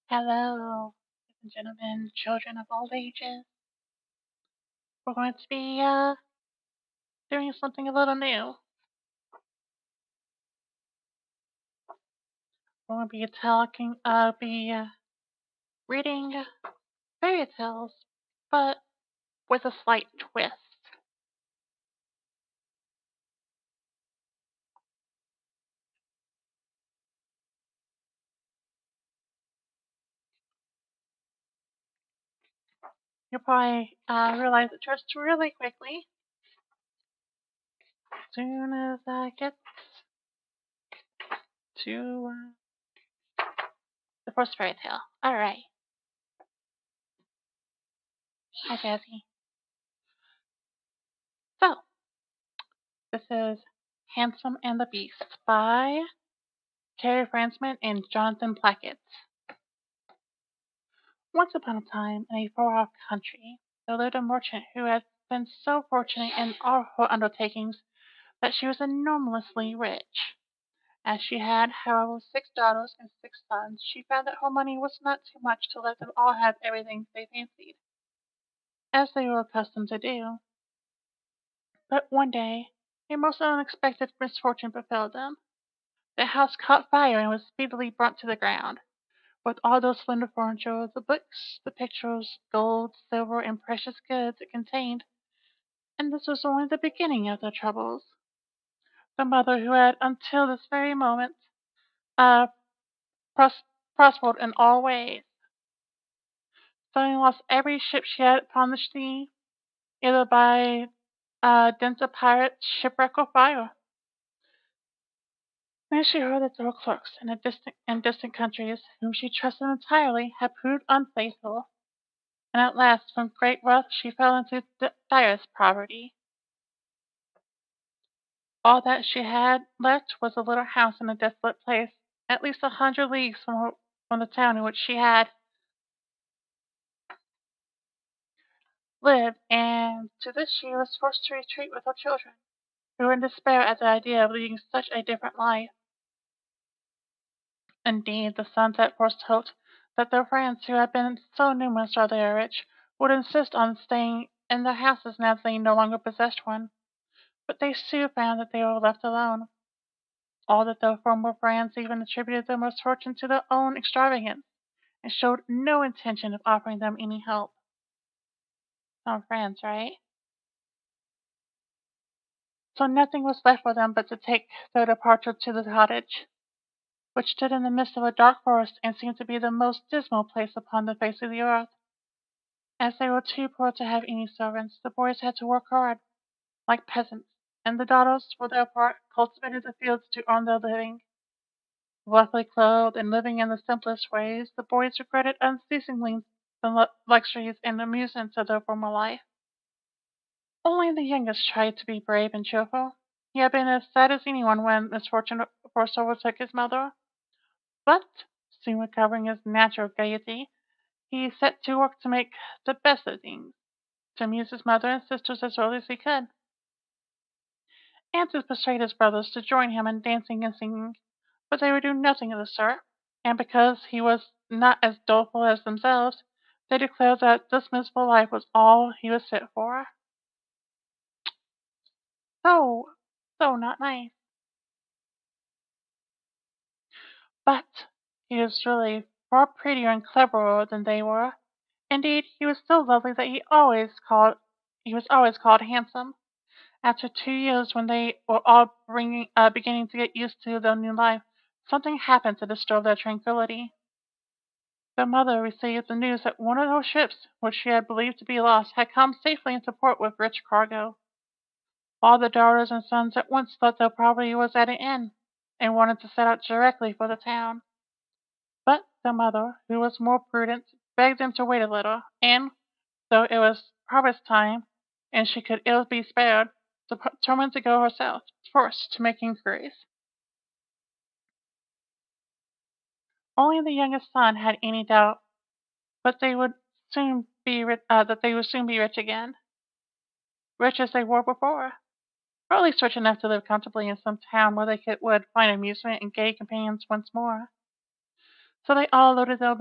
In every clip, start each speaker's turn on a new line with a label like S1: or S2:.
S1: Hello, ladies and gentlemen, children of all ages. We're going to be doing something a little new. We're going to be reading fairy tales, but with a slight twist. You'll probably realize it just really quickly as soon as I get to the first fairy tale. All right. Hi, Jazzy. So, this is Handsome and the Beast by Terry Fransman and Jonathan Plackett. Once upon a time, in a far-off country, there lived a merchant who had been so fortunate in all her undertakings that she was enormously rich. As she had, however, 6 daughters and 6 sons, she found that her money was not too much to let them all have everything they fancied, as they were accustomed to do. But one day, a most unexpected misfortune befell them. The house caught fire and was speedily burnt to the ground. With all those slender furniture, the books, the pictures, gold, silver, and precious goods it contained, and this was only the beginning of their troubles. The mother, who had until this very moment uh, pros- prospered in all ways, suddenly lost every ship she had upon the sea, either by dint of pirate, shipwreck, or fire. Then she heard that there were clerks in distant countries, whom she trusted entirely, had proved unfaithful, and at last, from great wrath, she fell into direst poverty. All that she had left was a little house in a desolate place, at least 100 leagues from the town in which she had lived, and to this she was forced to retreat with her children, who were in despair at the idea of leading such a different life. Indeed, the sons at first hoped that their friends, who had been so numerous while they were rich, would insist on staying in their houses now that they no longer possessed one, but they soon found that they were left alone. All that their former friends even attributed their misfortune to their own extravagance, and showed no intention of offering them any help. Some friends, right? So nothing was left for them but to take their departure to the cottage, which stood in the midst of a dark forest and seemed to be the most dismal place upon the face of the earth. As they were too poor to have any servants, the boys had to work hard, like peasants, and the daughters, for their part, cultivated the fields to earn their living. Roughly clothed and living in the simplest ways, the boys regretted unceasingly the luxuries and amusements of their former life. Only the youngest tried to be brave and cheerful. He had been as sad as anyone when misfortune first overtook his mother, but, soon recovering his natural gaiety, he set to work to make the best of things, to amuse his mother and sisters as well as he could, and to persuade his brothers to join him in dancing and singing, but they would do nothing of the sort, and because he was not as doleful as themselves, they declared that this miserable life was all he was fit for. So, so not nice. But he was really far prettier and cleverer than they were. Indeed, he was so lovely that he was always called handsome. After 2 years, when they were all beginning to get used to their new life, something happened to disturb their tranquillity. Their mother received the news that one of her ships, which she had believed to be lost, had come safely into port with rich cargo. All the daughters and sons at once thought their property was at an end, and wanted to set out directly for the town. But the mother, who was more prudent, begged them to wait a little, and, though it was harvest time, and she could ill be spared, determined to go herself first to make inquiries. Only the youngest son had any doubt but that they would soon be rich again, rich as they were before, or at least rich enough to live comfortably in some town where they would find amusement and gay companions once more. So they all loaded the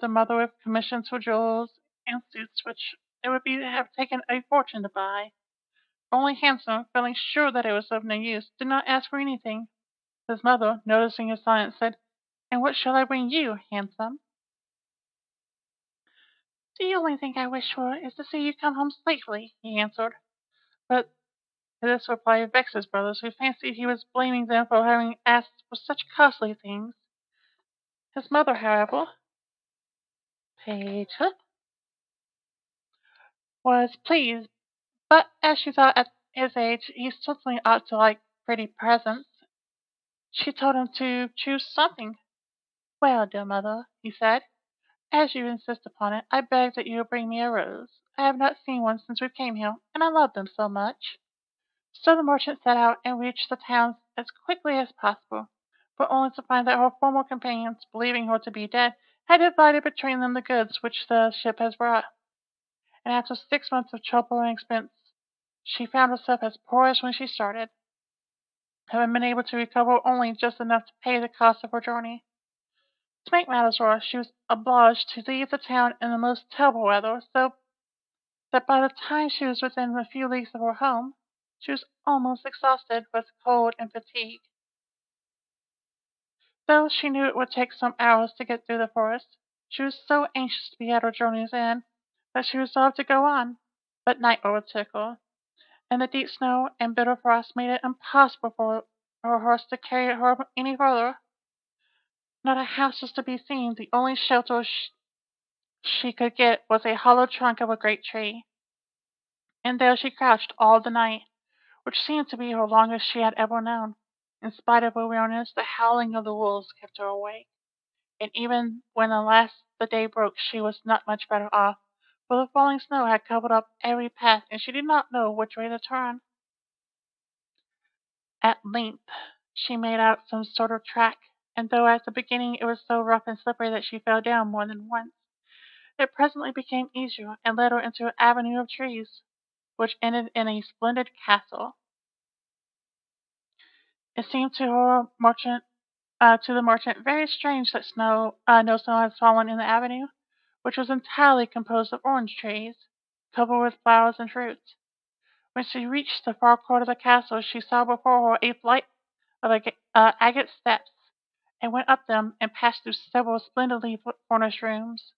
S1: mother with commissions for jewels and suits which it would be have taken a fortune to buy. Only Handsome, feeling sure that it was of no use, did not ask for anything. His mother, noticing his silence, said, "And what shall I bring you, Handsome?" "The only thing I wish for is to see you come home safely," he answered. But this reply vexed his brothers, who fancied he was blaming them for having asked for such costly things. His mother, however, page was pleased, but as she thought at his age he certainly ought to like pretty presents, she told him to choose something. "Well, dear mother," he said, "as you insist upon it, I beg that you will bring me a rose. I have not seen one since we came here, and I love them so much." So the merchant set out and reached the town as quickly as possible, but only to find that her former companions, believing her to be dead, had divided between them the goods which the ship had brought. And after 6 months of trouble and expense, she found herself as poor as when she started, having been able to recover only just enough to pay the cost of her journey. To make matters worse, she was obliged to leave the town in the most terrible weather, so that by the time she was within a few leagues of her home, she was almost exhausted with cold and fatigue. Though she knew it would take some hours to get through the forest, she was so anxious to be at her journey's end that she resolved to go on. But night overtook her, and the deep snow and bitter frost made it impossible for her horse to carry her any further. Not a house was to be seen. The only shelter she could get was a hollow trunk of a great tree, and there she crouched all the night, which seemed to be her longest she had ever known. In spite of her weariness, the howling of the wolves kept her awake, and even when at last the day broke she was not much better off, for the falling snow had covered up every path, and she did not know which way to turn. At length she made out some sort of track, and though at the beginning it was so rough and slippery that she fell down more than once, it presently became easier and led her into an avenue of trees, which ended in a splendid castle. It seemed to the merchant very strange that no snow had fallen in the avenue, which was entirely composed of orange trees, covered with flowers and fruits. When she reached the far court of the castle, she saw before her a flight of agate steps, and went up them and passed through several splendidly furnished rooms.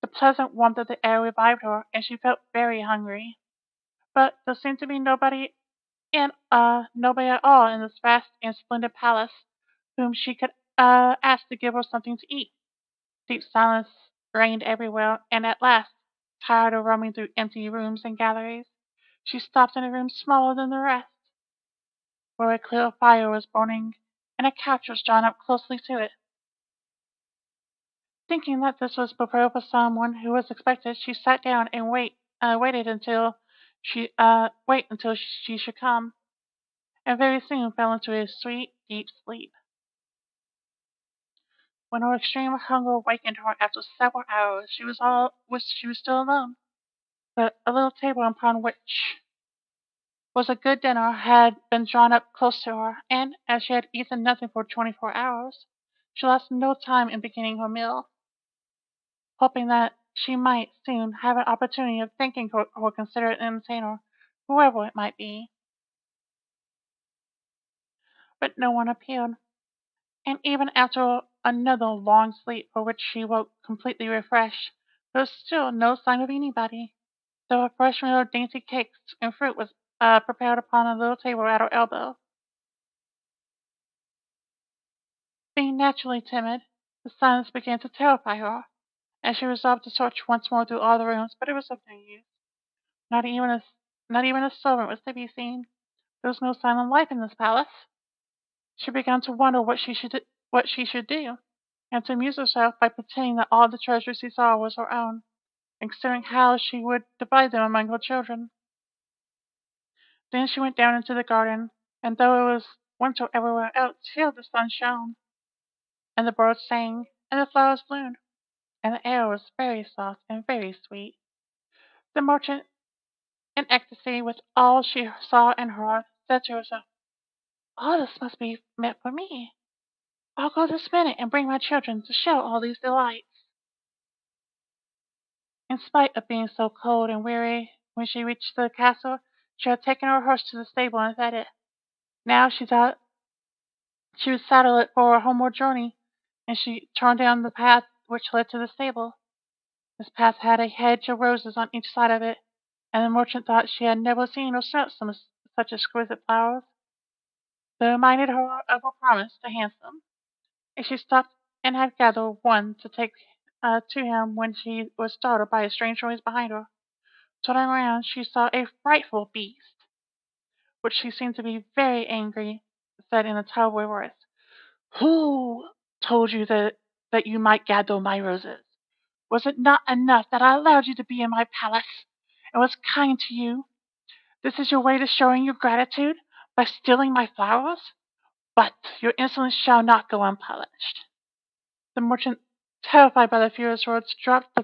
S1: The pleasant warmth of the air revived her, and she felt very hungry. But there seemed to be nobody at all in this vast and splendid palace whom she could ask to give her something to eat. Deep silence reigned everywhere, and at last, tired of roaming through empty rooms and galleries, she stopped in a room smaller than the rest, where a clear fire was burning and a couch was drawn up closely to it. Thinking that this was prepared for someone who was expected, she sat down and waited until she should come, and very soon fell into a sweet, deep sleep. When her extreme hunger awakened her after several hours, she was still alone, but a little table upon which was a good dinner had been drawn up close to her, and as she had eaten nothing for 24 hours, she lost no time in beginning her meal, hoping that she might soon have an opportunity of thanking her considerate entertainer, whoever it might be. But no one appeared, and even after another long sleep, for which she woke completely refreshed, there was still no sign of anybody, though a fresh meal of dainty cakes and fruit was prepared upon a little table at her elbow. Being naturally timid, the silence began to terrify her, and she resolved to search once more through all the rooms, but it was of no use. Not even a, not even a servant was to be seen. There was no sign of life in this palace. She began to wonder what she should do, and to amuse herself by pretending that all the treasures she saw was her own, and considering how she would divide them among her children. Then she went down into the garden, and though it was winter everywhere else, here the sun shone, and the birds sang, and the flowers bloomed, and the air was very soft and very sweet. The merchant, in ecstasy with all she saw and heard, said to herself, "All this must be meant for me. I'll go this minute and bring my children to show all these delights. In spite of being so cold and weary, when she reached the castle, she had taken her horse to the stable and fed it. Now she thought she would saddle it for a homeward journey, and she turned down the path which led to the stable. This path had a hedge of roses on each side of it, and the merchant thought she had never seen or smelt such exquisite flowers. They reminded her of her promise to Handsome, and she stopped and had gathered one to take to him when she was startled by a strange noise behind her. Turning around, she saw a frightful beast, which she seemed to be very angry, said in a terrible voice, "Who told you that you might gather my roses? Was it not enough that I allowed you to be in my palace, and was kind to you? This is your way to showing your gratitude, by stealing my flowers? But your insolence shall not go unpunished." The merchant, terrified by the furious words, dropped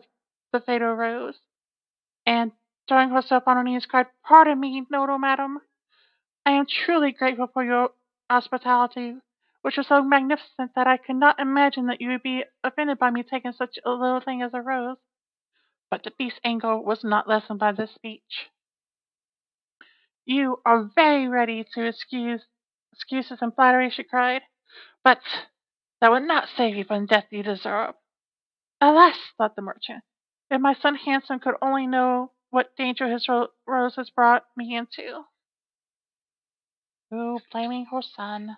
S1: the fatal rose, and, throwing herself on her knees, cried, "Pardon me, noble madam. I am truly grateful for your hospitality, which was so magnificent that I could not imagine that you would be offended by me taking such a little thing as a rose." But the beast's anger was not lessened by this speech. "You are very ready to excuse excuses and flattery," she cried, "but that would not save you from the death you deserve." "Alas!" thought the merchant, "if my son Handsome could only know what danger his rose has brought me into." Ooh, blaming her son.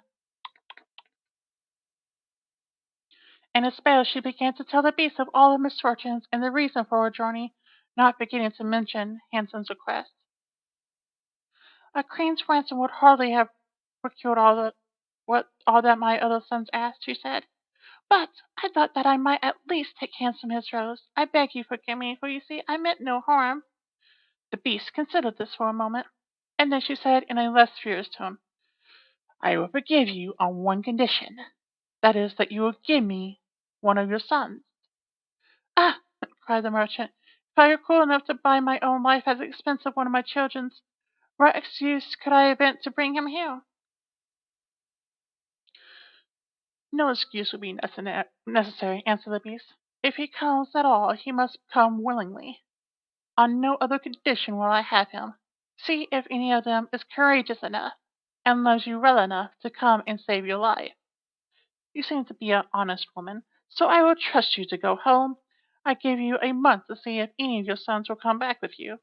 S1: In despair, she began to tell the beast of all her misfortunes and the reason for her journey, not forgetting to mention Handsome's request. "A queen's ransom would hardly have procured all that my other sons asked," she said. "But I thought that I might at least take Handsome his rose. I beg you forgive me, for you see I meant no harm." The beast considered this for a moment, and then she said in a less furious tone, "I will forgive you on one condition. That is, that you will give me one of your sons." "Ah!" cried the merchant, "if I were cruel enough to buy my own life at the expense of one of my children's, what excuse could I invent to bring him here?" "No excuse will be necessary," answered the beast. "If he comes at all, he must come willingly. On no other condition will I have him. See if any of them is courageous enough, and loves you well enough, to come and save your life. You seem to be an honest woman, so I will trust you to go home. I give you a month to see if any of your sons will come back with you,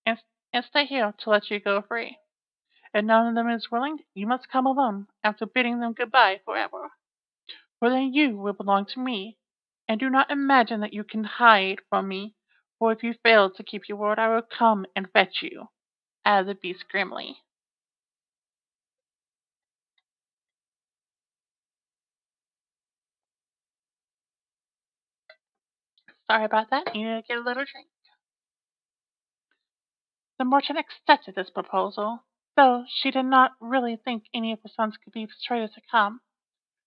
S1: and, and stay here to let you go free. If none of them is willing, you must come alone, after bidding them good-bye forever. For then you will belong to me, and do not imagine that you can hide from me, for if you fail to keep your word, I will come and fetch you," added the beast grimly. Sorry about that. You need to get a little drink. The merchant accepted this proposal, though she did not really think any of her sons could be persuaded to come.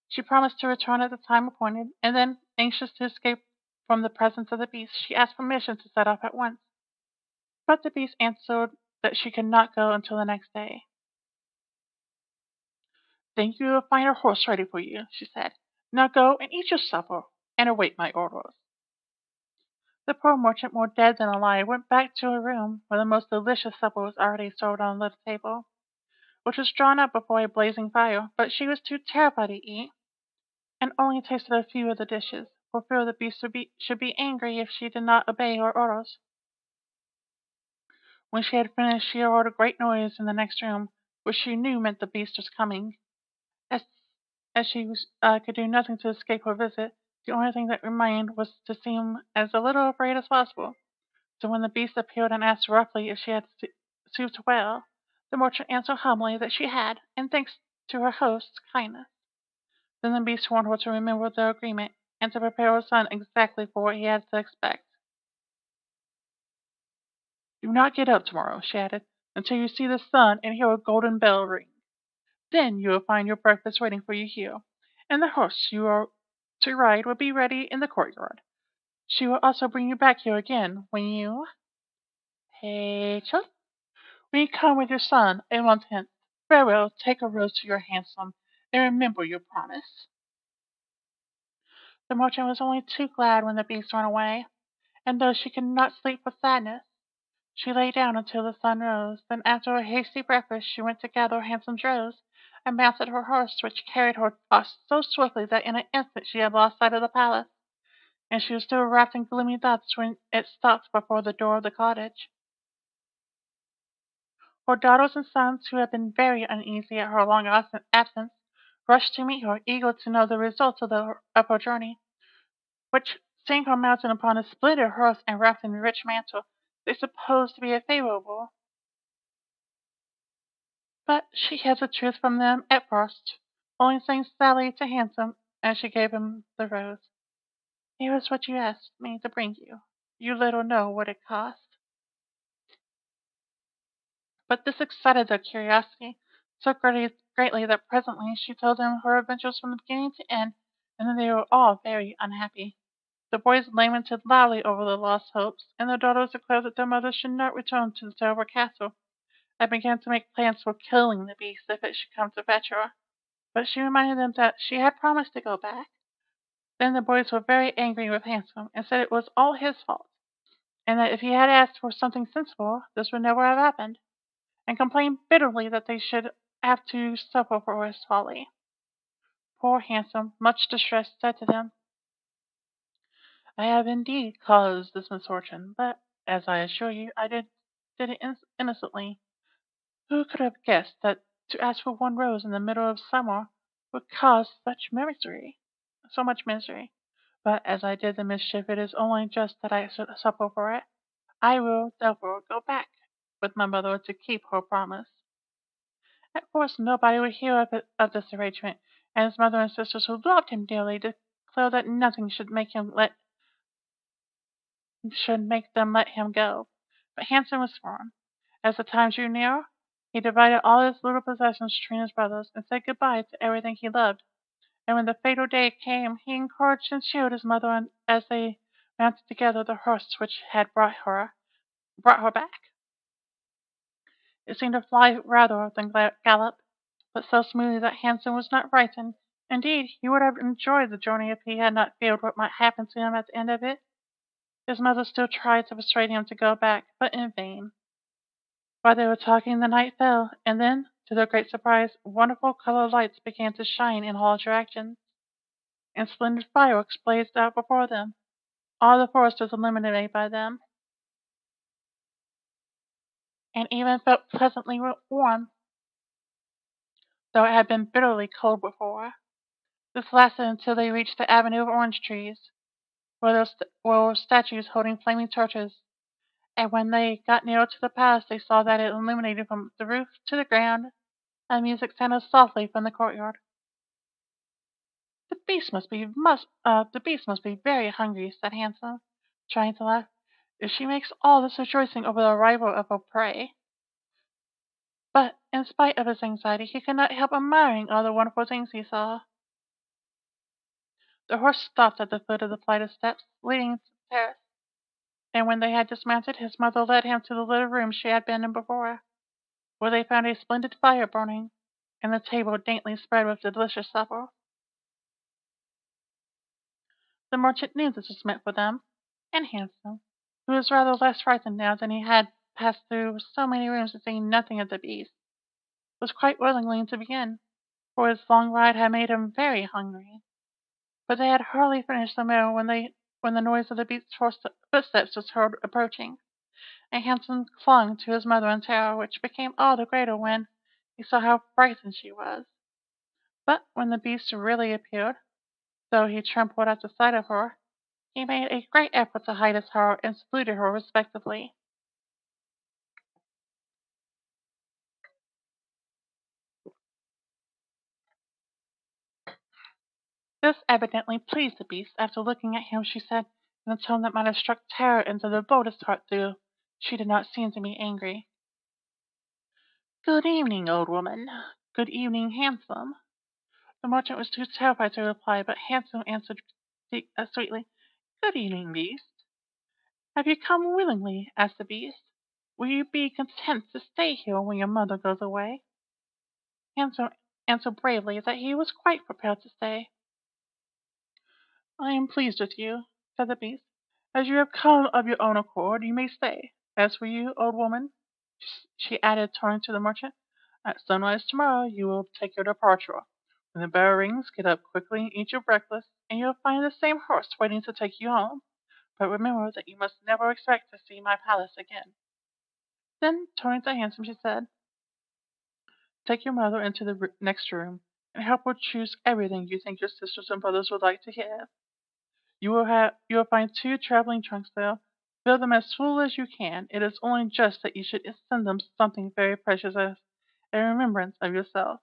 S1: She promised to return at the time appointed, and then, anxious to escape from the presence of the beast, she asked permission to set off at once. But the beast answered that she could not go until the next day. "Then you will find a horse ready for you," she said. "Now go and eat your supper, and await my orders." The poor merchant, more dead than alive, went back to her room, where the most delicious supper was already served on the little table, which was drawn up before a blazing fire. But she was too terrified to eat, and only tasted a few of the dishes, for fear the beast should be angry if she did not obey her orders. When she had finished, she heard a great noise in the next room, which she knew meant the beast was coming. As, as she could do nothing to escape her visit, the only thing that remained was to seem as little afraid as possible. So when the beast appeared and asked roughly if she had soothed well, the merchant answered humbly that she had, and thanks to her host's kindness. Then the beast warned her to remember their agreement, and to prepare her son exactly for what he had to expect. "Do not get up tomorrow," she added, "until you see the sun and hear a golden bell ring. Then you will find your breakfast waiting for you here, and the horse you are to ride will be ready in the courtyard. She will also bring you back here again when you, Rachel, when you come with your son a month hence. Farewell, take a rose to your Handsome, and remember your promise." The merchant was only too glad when the beast went away, and though she could not sleep for sadness, she lay down until the sun rose. Then after a hasty breakfast she went to gather Handsome's rose, and mounted her horse, which carried her off so swiftly that in an instant she had lost sight of the palace, and she was still wrapped in gloomy thoughts when it stopped before the door of the cottage. Her daughters and sons, who had been very uneasy at her long absence, rushed to meet her, eager to know the result of her journey, which, seeing her mounted upon a splendid horse and wrapped in a rich mantle, they supposed to be a favourable. But she hid the truth from them at first, only saying sadly to Handsome, as she gave him the rose, "Here is what you asked me to bring you. You little know what it cost." But this excited their curiosity so greatly that presently she told them her adventures from beginning to end, and then they were all very unhappy. The boys lamented loudly over their lost hopes, and the daughters declared that their mother should not return to the terrible castle, and began to make plans for killing the beast if it should come to fetch her. But she reminded them that she had promised to go back. Then the boys were very angry with Handsome, and said it was all his fault, and that if he had asked for something sensible, this would never have happened, and complained bitterly that they should have to suffer for his folly. Poor Handsome, much distressed, said to them, "I have indeed caused this misfortune, but, as I assure you, I did it innocently. Who could have guessed that to ask for one rose in the middle of summer would cause so much misery? But as I did the mischief, it is only just that I should suffer for it. I will, therefore, go back with my mother to keep her promise." At first nobody would hear of this arrangement, and his mother and sisters, who loved him dearly, declared that nothing should make them let him go. But Handsome was firm. As the time drew near, he divided all his little possessions between his brothers, and said good-bye to everything he loved. And when the fatal day came, he encouraged and cheered his mother as they mounted together the horse which had brought her back. It seemed to fly rather than gallop, but so smoothly that Handsome was not frightened. Indeed, he would have enjoyed the journey if he had not feared what might happen to him at the end of it. His mother still tried to persuade him to go back, but in vain. While they were talking, the night fell, and then, to their great surprise, wonderful colored lights began to shine in all directions, and splendid fireworks blazed out before them. All the forest was illuminated by them, and even felt pleasantly warm, though it had been bitterly cold before. This lasted until they reached the avenue of orange trees, where there were statues holding flaming torches, and when they got nearer to the palace they saw that it illuminated from the roof to the ground, and music sounded softly from the courtyard. The beast must be very hungry," said Handsome, trying to laugh, "if she makes all this rejoicing over the arrival of her prey." But, in spite of his anxiety, he could not help admiring all the wonderful things he saw. The horse stopped at the foot of the flight of steps leading to the terrace, and when they had dismounted, his mother led him to the little room she had been in before, where they found a splendid fire burning, and the table daintily spread with delicious supper. The merchant knew this was meant for them, and Handsome, who was rather less frightened now that he had passed through so many rooms and seen nothing of the beast, was quite willing to begin, for his long ride had made him very hungry. But they had hardly finished the meal when the noise of the beast's footsteps was heard approaching, and Handsome clung to his mother in terror, which became all the greater when he saw how frightened she was. But when the beast really appeared, though he trembled at the sight of her, he made a great effort to hide his horror and saluted her respectfully. This evidently pleased the beast. After looking at him, she said, in a tone that might have struck terror into the boldest heart, though she did not seem to be angry, "Good evening, old woman. Good evening, Handsome." The merchant was too terrified to reply, but Handsome answered sweetly, "Good evening, beast." "Have you come willingly?" asked the beast. "Will you be content to stay here when your mother goes away?" Handsome answered bravely that he was quite prepared to stay. I am pleased with you, said the Beast. As you have come of your own accord, you may stay. As for you, old woman, she added, turning to the merchant, at sunrise tomorrow you will take your departure. When the bell rings, get up quickly and eat your breakfast, and you will find the same horse waiting to take you home. But remember that you must never expect to see my palace again. Then, turning to Handsome, she said, take your mother into the next room, and help her choose everything you think your sisters and brothers would like to have. You will find 2 traveling trunks there. Fill them as full as you can. It is only just that you should send them something very precious as a remembrance of yourself.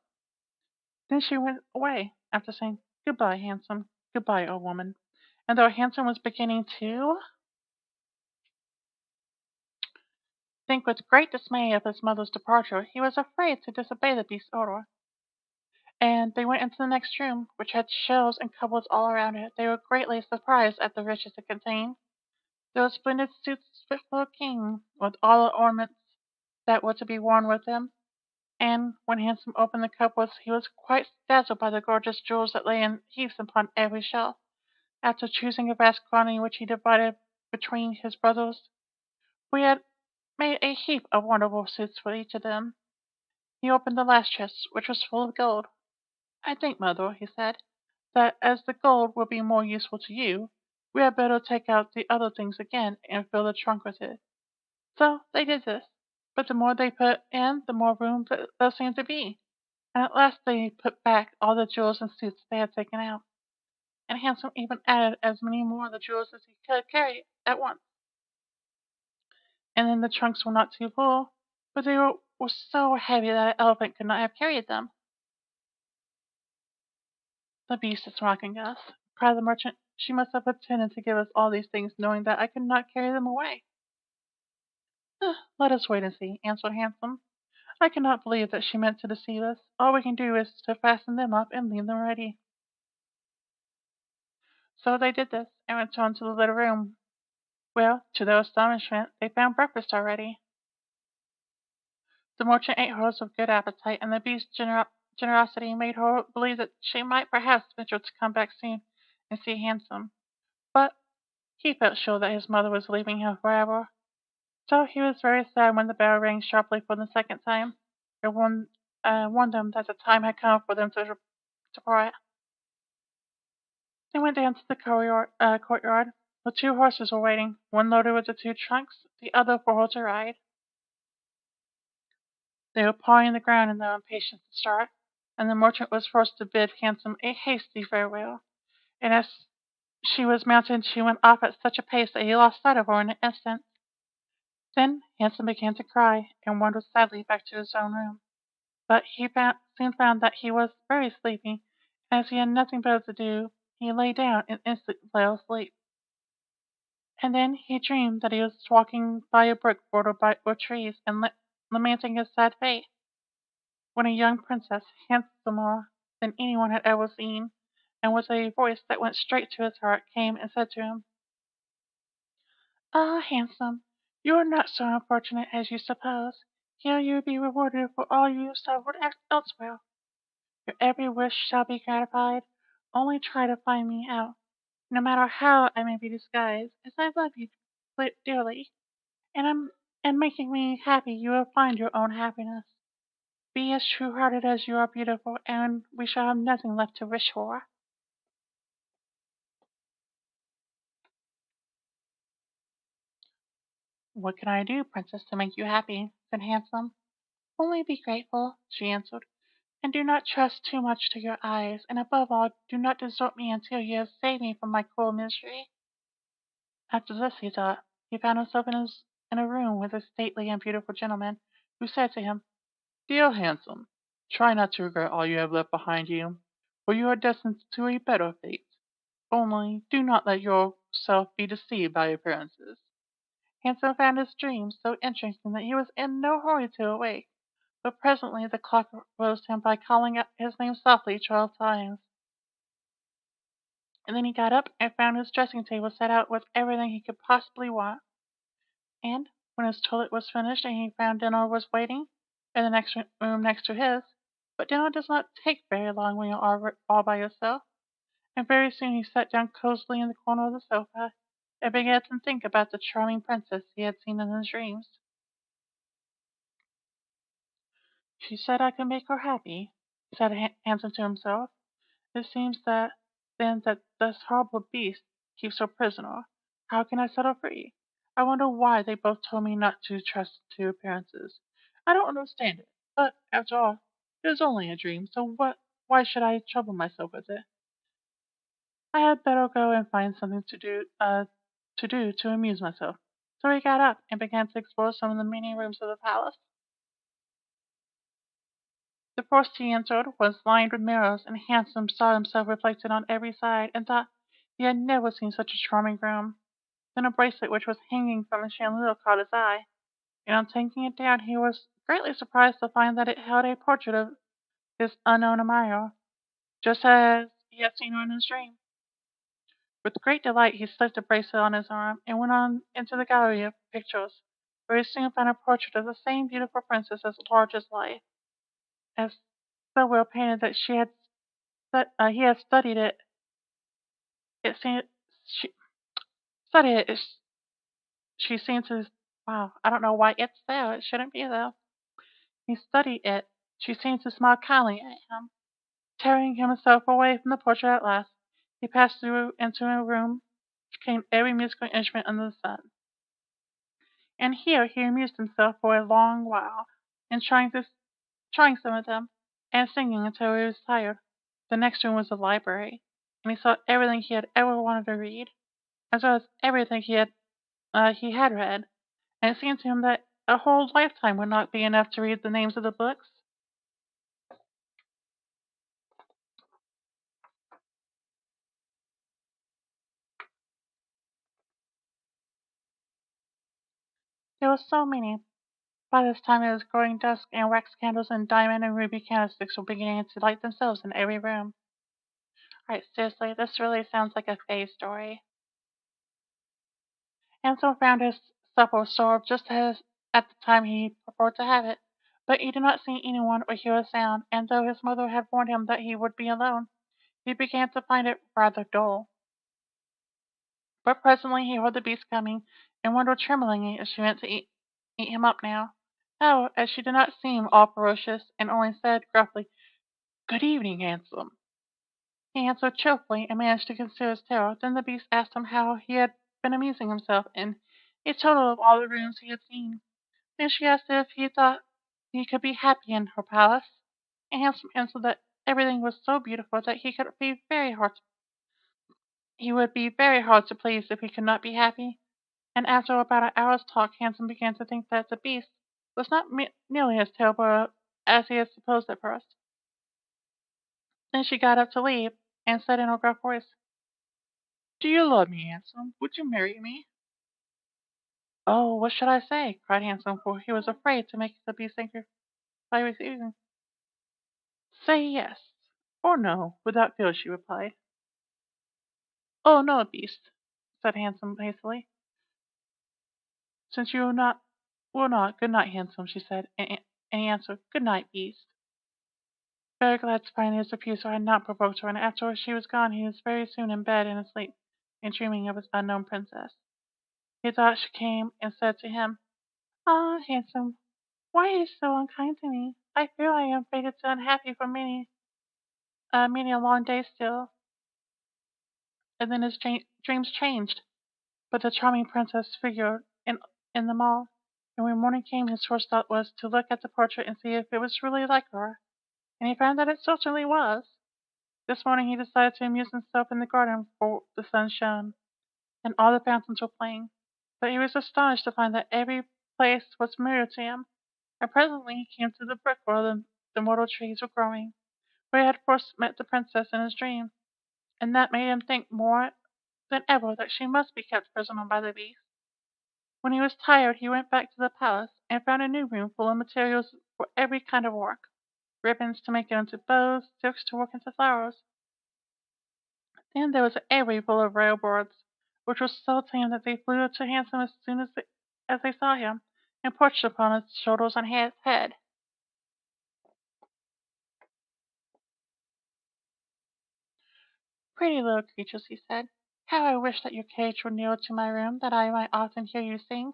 S1: Then she went away, after saying, goodbye, Handsome. Goodbye, old woman. And though Handsome was beginning to think with great dismay of his mother's departure, he was afraid to disobey the Beast's order. And they went into the next room, which had shelves and cupboards all around it. They were greatly surprised at the riches it contained. There were splendid suits fit for a king, with all the ornaments that were to be worn with them. And when Handsome opened the cupboards, he was quite dazzled by the gorgeous jewels that lay in heaps upon every shelf. After choosing a vast quantity which he divided between his brothers, we had made a heap of wonderful suits for each of them. He opened the last chest, which was full of gold. I think, mother, he said, that as the gold will be more useful to you, we had better take out the other things again and fill the trunk with it. So they did this, but the more they put in, the more room there seemed to be, and at last they put back all the jewels and suits they had taken out, and Handsome even added as many more of the jewels as he could carry at once. And then the trunks were not too full, but they were so heavy that an elephant could not have carried them. The Beast is mocking us, cried the merchant. She must have pretended to give us all these things, knowing that I could not carry them away. Let us wait and see, answered Handsome. I cannot believe that she meant to deceive us. All we can do is to fasten them up and leave them ready. So they did this, and returned to the little room. Well, to their astonishment, they found breakfast already. The merchant ate hers with good appetite, and the Beast's generosity made her believe that she might perhaps venture to come back soon and see Handsome. But he felt sure that his mother was leaving him forever. So he was very sad when the bell rang sharply for the second time. It warned them that the time had come for them to depart. They went down to the courtyard. The 2 horses were waiting, one loaded with the 2 trunks, the other for her to ride. They were pawing the ground in their impatience to start, and the merchant was forced to bid Handsome a hasty farewell. And as she was mounted, she went off at such a pace that he lost sight of her in an instant. Then Handsome began to cry, and wandered sadly back to his own room. But he soon found that he was very sleepy, and as he had nothing better to do, he lay down and instantly fell asleep. And then he dreamed that he was walking by a brook bordered with trees, and lamenting his sad fate, when a young princess, handsomer than anyone had ever seen, and with a voice that went straight to his heart, came and said to him, ah, Handsome, you are not so unfortunate as you suppose. Here you will be rewarded for all you have suffered elsewhere. Your every wish shall be gratified. Only try to find me out, no matter how I may be disguised, as I love you dearly, and making me happy you will find your own happiness. Be as true-hearted as you are beautiful, and we shall have nothing left to wish for. What can I do, Princess, to make you happy? Said Handsome. Only be grateful, she answered, and do not trust too much to your eyes, and above all, do not desert me until you have saved me from my cruel misery. After this, he thought, he found himself in a room with a stately and beautiful gentleman, who said to him, dear Handsome, try not to regret all you have left behind you, for you are destined to a better fate. Only do not let yourself be deceived by appearances. Handsome found his dream so interesting that he was in no hurry to awake, but presently the clock roused him by calling out his name softly 12 times. And then he got up and found his dressing table set out with everything he could possibly want. And when his toilet was finished and he found dinner was waiting in the next room next to his, but dinner does not take very long when you are all by yourself, and very soon he sat down cozily in the corner of the sofa and began to think about the charming princess he had seen in his dreams. She said I could make her happy, said Hanson to himself. It seems that then that this horrible beast keeps her prisoner. How can I set her free? I wonder why they both told me not to trust to appearances. I don't understand it. But after all, it is only a dream, so why should I trouble myself with it? I had better go and find something to amuse myself. So he got up and began to explore some of the many rooms of the palace. The first he entered was lined with mirrors, and Handsome saw himself reflected on every side, and thought he had never seen such a charming room. Then a bracelet which was hanging from the chandelier caught his eye, and on taking it down he was greatly surprised to find that it held a portrait of his unknown admirer, just as he had seen her in his dream. With great delight he slipped the bracelet on his arm, and went on into the gallery of pictures, where he soon found a portrait of the same beautiful princess as large as life, as so well painted that he had studied it. It seemed she studied it. She seemed to. Wow, I don't know why it's there. It shouldn't be there. He studied it. She seemed to smile kindly at him. Tearing himself away from the portrait at last, he passed through into a room which contained every musical instrument under the sun. And here he amused himself for a long while in trying some of them, and singing until he was tired. The next room was the library, and he saw everything he had ever wanted to read, as well as everything he had read, and it seemed to him that a whole lifetime would not be enough to read the names of the books. There were so many. By this time it was growing dusk, and wax candles and diamond and ruby candlesticks were beginning to light themselves in every room. Alright, seriously, this really sounds like a fae story. Hansel found his supper served just as at the time he preferred to have it, but he did not see anyone or hear a sound, and though his mother had warned him that he would be alone, he began to find it rather dull. But presently he heard the beast coming, and wondered tremblingly if she meant to eat him up now. However, as she did not seem all ferocious, and only said gruffly, "Good evening, Handsome," he answered cheerfully and managed to conceal his terror. Then the beast asked him how he had been amusing himself, and he told her of all the rooms he had seen. Then she asked if he thought he could be happy in her palace, and Handsome answered that everything was so beautiful that he would be very hard to please if he could not be happy. And after about an hour's talk, Handsome began to think that the beast was not nearly as terrible as he had supposed at first. Then she got up to leave, and said in a gruff voice, "Do you love me, Handsome? Would you marry me?" "Oh, what should I say?" cried Handsome, for he was afraid to make the beast angry by refusing. "Say yes or no, without fear," she replied. "Oh, no, beast," said Handsome hastily. "Since you will not, good night, Handsome," she said, and he answered, "Good night, beast." Very glad to find his refusal had not provoked her, and after she was gone he was very soon in bed and asleep, and dreaming of his unknown princess. He thought she came and said to him, "Ah, Handsome, why are you so unkind to me? I fear I am fated to unhappy for many a long day still." And then his dreams changed, but the charming princess figured in them all, and when morning came his first thought was to look at the portrait and see if it was really like her, and he found that it certainly was. This morning he decided to amuse himself in the garden, for the sun shone, and all the fountains were playing, but he was astonished to find that every place was familiar to him, and presently he came to the brook where the myrtle trees were growing, where he had first met the princess in his dream, and that made him think more than ever that she must be kept prisoner by the beast. When he was tired he went back to the palace, and found a new room full of materials for every kind of work, ribbons to make into bows, silks to work into flowers. Then there was an aviary full of rare birds, which were so tame that they flew to Handsome as soon as they saw him, and perched upon his shoulders and his head. Pretty little creatures, he said. How I wish that your cage were nearer to my room, that I might often hear you sing.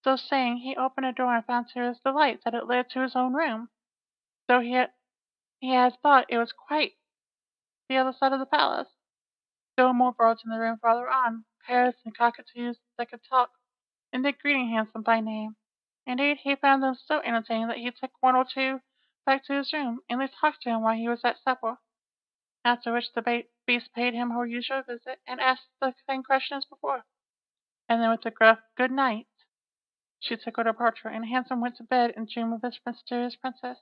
S1: So saying, he opened a door and found to his delight that it led to his own room, though he had thought it was quite the other side of the palace. There were more birds in the room farther on, parrots and cockatoos that could talk, and did greeting Handsome by name. Indeed, he found them so entertaining that he took one or two back to his room, and they talked to him while he was at supper. After which the beast paid him her usual visit, and asked the same question as before. And then with a gruff "good night," she took her departure, and Handsome went to bed and dreamed of his mysterious princess.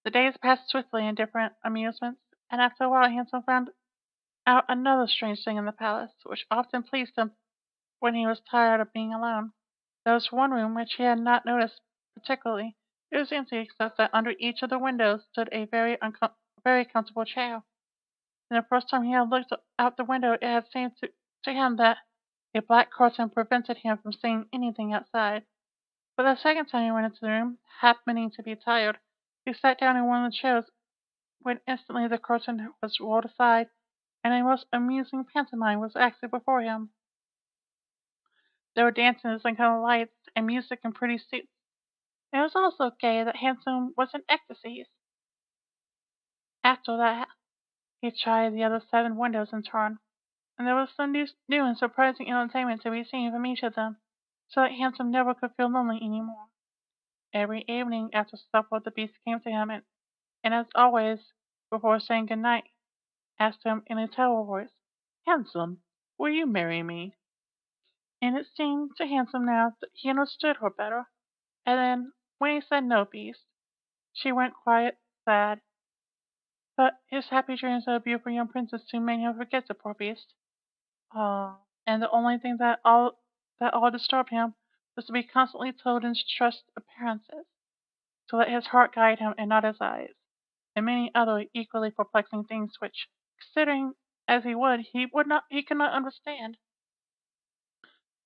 S1: The days passed swiftly in different amusements, and after a while Handsome found out another strange thing in the palace, which often pleased him when he was tired of being alone. There was one room which he had not noticed particularly. It was empty except that under each of the windows stood a very comfortable chair. And the first time he had looked out the window it had seemed to him that a black curtain prevented him from seeing anything outside. But the second time he went into the room, happening to be tired, he sat down in one of the chairs when instantly the curtain was rolled aside, and a most amusing pantomime was acted before him. There were dances and colored lights, and music and pretty suits. It was all so gay that Handsome was in ecstasies. After that he tried the other 7 windows in turn, and there was some new and surprising entertainment to be seen from each of them, so that Handsome never could feel lonely any more. Every evening after supper the Beast came to him, and as always, before saying good night, asked him in a terrible voice, "Handsome, will you marry me?" And it seemed to Handsome now that he understood her better, and then, when he said no, Beast, she went quiet, sad. But his happy dreams of a beautiful young princess soon made him forget the poor Beast. Oh, and the only thing that all disturbed him was to be constantly told and trust appearances, to let his heart guide him and not his eyes, and many other equally perplexing things which, considering as he could not understand.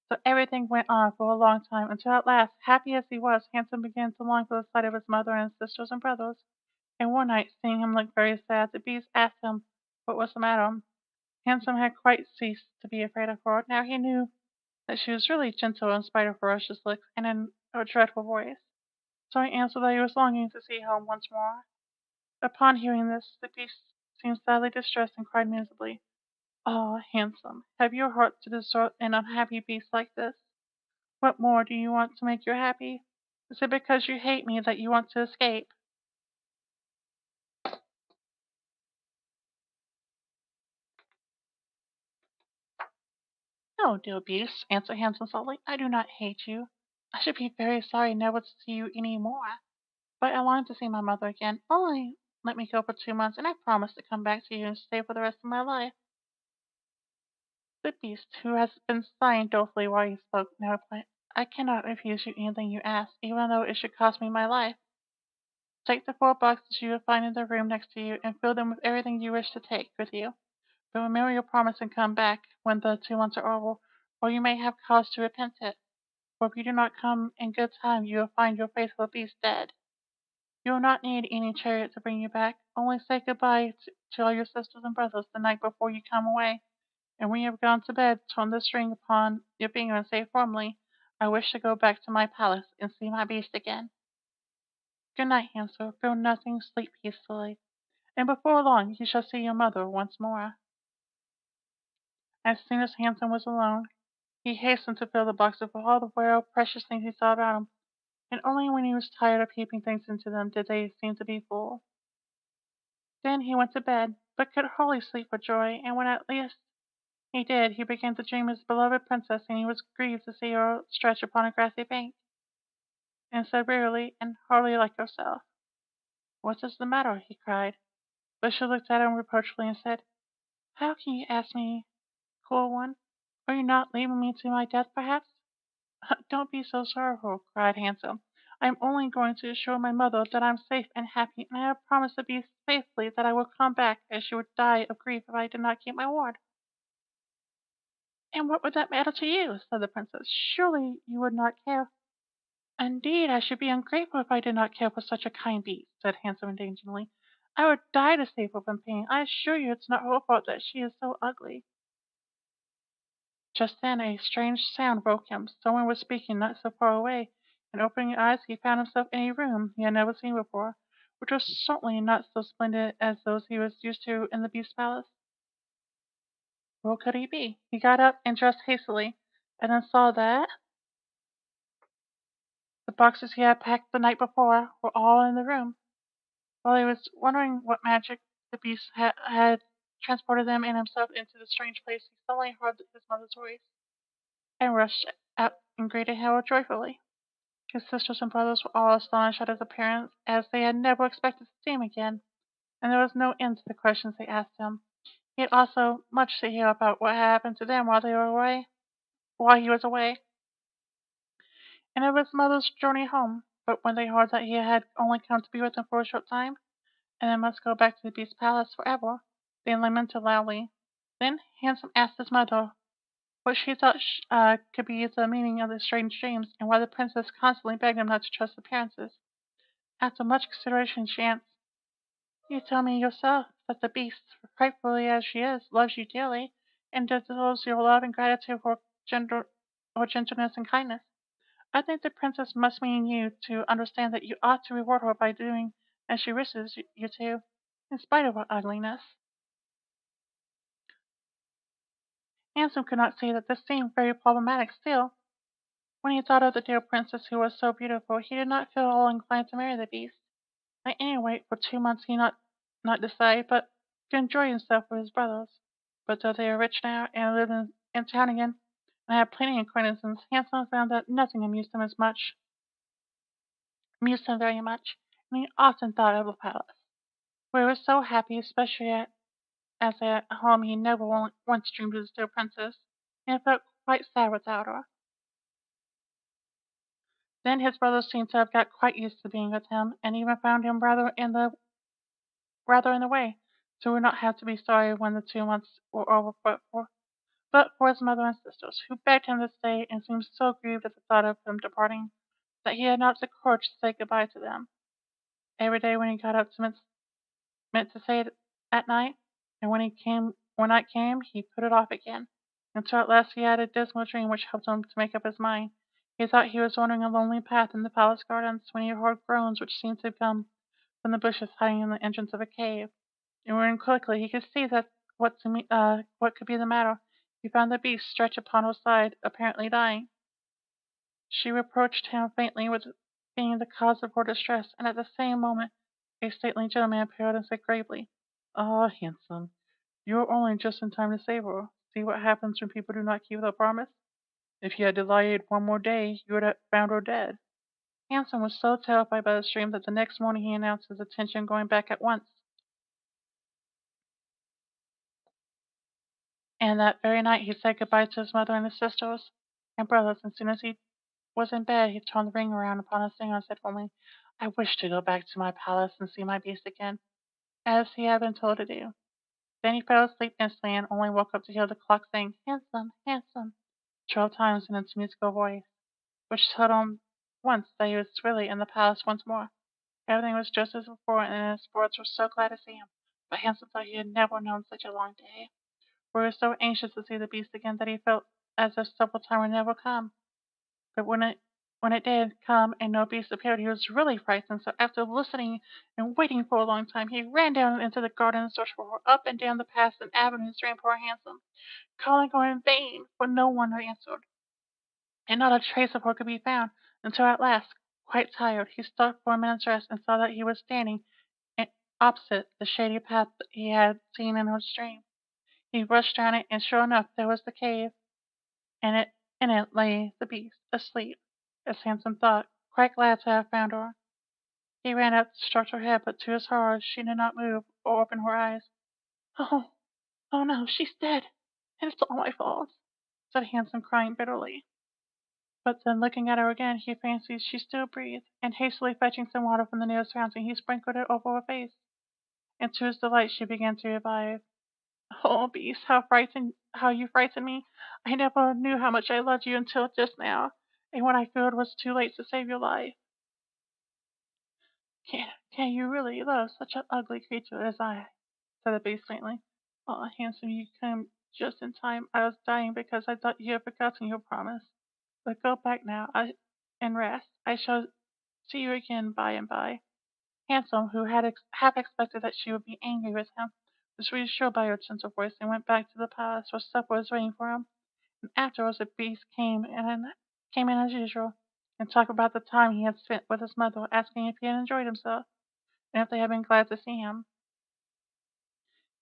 S1: So everything went on for a long time, until at last, happy as he was, Handsome began to long for the sight of his mother and his sisters and brothers. And one night, seeing him look very sad, the Beast asked him what was the matter. Handsome had quite ceased to be afraid of her. Now he knew that she was really gentle in spite of ferocious looks and in a dreadful voice. So he answered that he was longing to see her once more. Upon hearing this, the Beast seemed sadly distressed and cried miserably, "Ah, Handsome, have you a heart to desert an unhappy beast like this? What more do you want to make you happy? Is it because you hate me that you want to escape?" "No, dear Beast," answered Handsome softly, "I do not hate you. I should be very sorry never to see you any more. But I long to see my mother again. Only let me go for 2 months, and I promise to come back to you and stay for the rest of my life." The Beast, who had been sighing dolefully while he spoke, now replied, "I cannot refuse you anything you ask, even though it should cost me my life. Take the 4 boxes you will find in the room next to you, and fill them with everything you wish to take with you. But remember your promise and come back when the 2 months are over, or you may have cause to repent it. For if you do not come in good time, you will find your faithful Beast dead. You will not need any chariot to bring you back. Only say good-bye to all your sisters and brothers the night before you come away, and when you have gone to bed, turn this ring upon your finger and say firmly, 'I wish to go back to my palace and see my Beast again.' Good night, Hansel. Feel nothing, sleep peacefully, and before long you shall see your mother once more." As soon as Hansen was alone, he hastened to fill the boxes with all the rare, precious things he saw about him, and only when he was tired of heaping things into them did they seem to be full. Then he went to bed, but could hardly sleep for joy, and when at last he did, he began to dream of his beloved princess, and he was grieved to see her stretched upon a grassy bank, and said wearily, and hardly like herself, "What is the matter?" he cried. But she looked at him reproachfully and said, "How can you ask me, cruel one? Are you not leaving me to my death, perhaps?" "Don't be so sorrowful," cried Hansel. "I am only going to assure my mother that I am safe and happy, and I have promised the Beast faithfully that I will come back, as she would die of grief if I did not keep my word." "And what would that matter to you?" said the Princess. "Surely you would not care—" "Indeed, I should be ungrateful if I did not care for such a kind Beast," said Hansel indignantly. I would die to save her from pain. I assure you it's not her fault that she is so ugly." Just then a strange sound woke him. Someone was speaking not so far away, and opening his eyes he found himself in a room he had never seen before, which was certainly not so splendid as those he was used to in the Beast's palace. Who could he be? He got up and dressed hastily, and then saw that the boxes he had packed the night before were all in the room. While he was wondering what magic the Beast had transported them and himself into the strange place, he suddenly heard his mother's voice, and rushed out and greeted him joyfully. His sisters and brothers were all astonished at his appearance, as they had never expected to see him again, and there was no end to the questions they asked him. He had also much to hear about what had happened to them while he was away, and of his mother's journey home. But when they heard that he had only come to be with them for a short time, and then must go back to the Beast's palace forever, they lamented loudly. Then Handsome asked his mother what she thought could be the meaning of the strange dreams, and why the princess constantly begged him not to trust appearances. After much consideration, she answered, "You tell me yourself that the Beast, frightfully as she is, loves you dearly, and deserves your love and gratitude for gentleness and kindness. I think the princess must mean you to understand that you ought to reward her by doing as she wishes you to, in spite of her ugliness." Handsome could not see that this seemed very problematic still. When he thought of the dear princess who was so beautiful, he did not feel at all inclined to marry the Beast. At any rate, for 2 months he not decide, but to enjoy himself with his brothers. But though they were rich now, and lived in town again, and had plenty of acquaintances, Handsome found that nothing amused him very much, and he often thought of the palace, where he was so happy, especially as at home he never once dreamed of his dear princess, and felt quite sad without her. Then his brothers seemed to have got quite used to being with him, and even found him rather in the way, so would not have to be sorry when the 2 months were over, but for his mother and sisters, who begged him to stay and seemed so grieved at the thought of him departing that he had not the courage to say good-bye to them. Every day when he got up meant to say it at night, and when night came, he put it off again, until at last he had a dismal dream which helped him to make up his mind. He thought he was wandering a lonely path in the palace gardens when he heard groans which seemed to come from the bushes hiding in the entrance of a cave. And running quickly, he could see that what could be the matter. He found the Beast stretched upon her side, apparently dying. She reproached him faintly with being the cause of her distress, and at the same moment a stately gentleman appeared and said gravely, "Ah, Handsome, you are only just in time to save her. See what happens when people do not keep their promise. If you had delayed one more day, you would have found her dead." Handsome was so terrified by this dream that the next morning he announced his intention of going back at once. And that very night he said goodbye to his mother and his sisters and brothers. As soon as he was in bed, he turned the ring around upon his finger and said only, "I wish to go back to my palace and see my Beast again," as he had been told to do. Then he fell asleep instantly and only woke up to hear the clock saying, "Handsome, Handsome," 12 times in its musical voice, which told him once that he was really in the palace once more. Everything was just as before, and his spirits were so glad to see him. But Handsome thought he had never known such a long day, for he was so anxious to see the Beast again that he felt as if supper time would never come. But when it did come and no Beast appeared, he was really frightened. So after listening and waiting for a long time, he ran down into the garden and searched for her. Up and down the paths and avenues ran poor Handsome, calling her in vain, for no one answered, and not a trace of her could be found, until at last, quite tired, he stopped for a minute's rest and saw that he was standing opposite the shady path he had seen in his dream. He rushed down it, and sure enough there was the cave, and in it lay the Beast, asleep, as Handsome thought, quite glad to have found her. He ran up, stroked her head, but to his horror she did not move or open her eyes. "Oh, oh no, she's dead, and it's all my fault," said Handsome, crying bitterly. But then looking at her again, he fancied she still breathed, and hastily fetching some water from the nearest fountain, he sprinkled it over her face, and to his delight she began to revive. "Oh, Beast, how you frightened me! I never knew how much I loved you until just now, and when I feared it was too late to save your life." Can you really love such an ugly creature as I?" said the Beast faintly. "Oh, handsome, you came just in time. I was dying because I thought you had forgotten your promise. But go back now and rest. I shall see you again by and by." Handsome, who had half expected that she would be angry with him, was reassured by her gentle voice and went back to the palace where supper was waiting for him. And afterwards the Beast came in as usual and talked about the time he had spent with his mother, asking if he had enjoyed himself and if they had been glad to see him.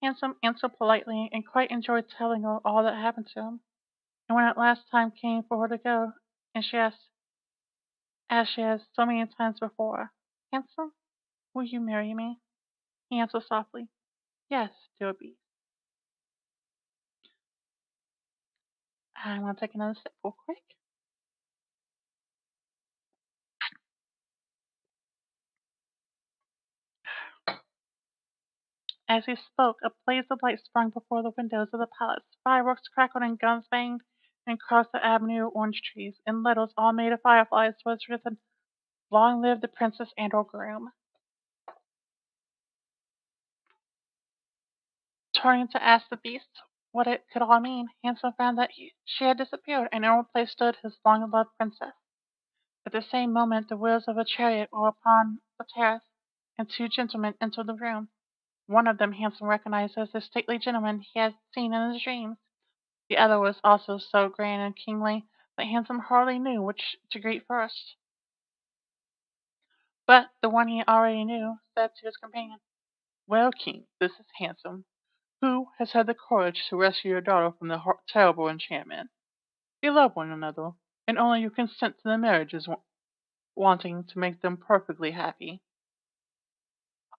S1: Handsome answered politely and quite enjoyed telling her all that happened to him. And when at last time came for her to go, and she asked, as she has so many times before, "Handsome, will you marry me?" he answered softly, "Yes, dear Beast." I want to take another sip real quick. As he spoke, a blaze of light sprung before the windows of the palace. Fireworks crackled and guns banged, and across the avenue of orange trees, in letters all made of fireflies, was written, "Long live the princess and her groom." Turning to ask the Beast what it could all mean, Hansel found that she had disappeared, and in her place stood his long-loved princess. At the same moment the wheels of a chariot were upon the terrace, and two gentlemen entered the room. One of them Hansel recognized as the stately gentleman he had seen in his dreams. The other was also so grand and kingly that Hansel hardly knew which to greet first. But the one he already knew said to his companion, "Well, King, this is Hansel. Who has had the courage to rescue your daughter from the terrible enchantment? You love one another, and only your consent to the marriage is wanting to make them perfectly happy."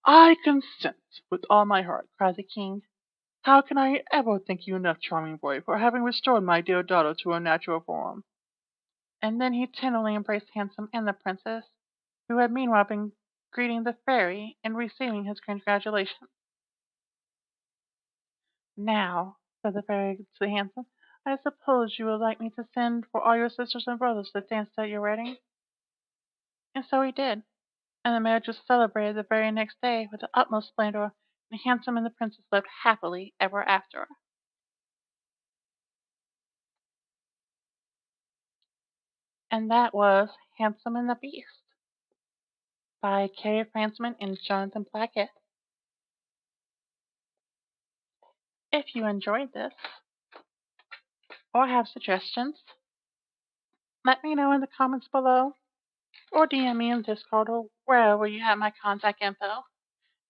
S1: "I consent with all my heart," cried the king. "How can I ever thank you enough, charming boy, for having restored my dear daughter to her natural form?" And then he tenderly embraced Handsome and the princess, who had meanwhile been greeting the fairy and receiving his congratulations. "Now," said the fairy to Handsome, "I suppose you would like me to send for all your sisters and brothers to dance at your wedding?" And so he did, and the marriage was celebrated the very next day with the utmost splendor, and Handsome and the princess lived happily ever after. And that was Handsome and the Beast by Carrie Fransman and Jonathan Plackett. If you enjoyed this or have suggestions, let me know in the comments below or DM me in Discord or wherever you have my contact info,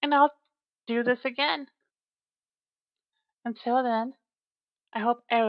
S1: and I'll do this again. Until then, I hope everyone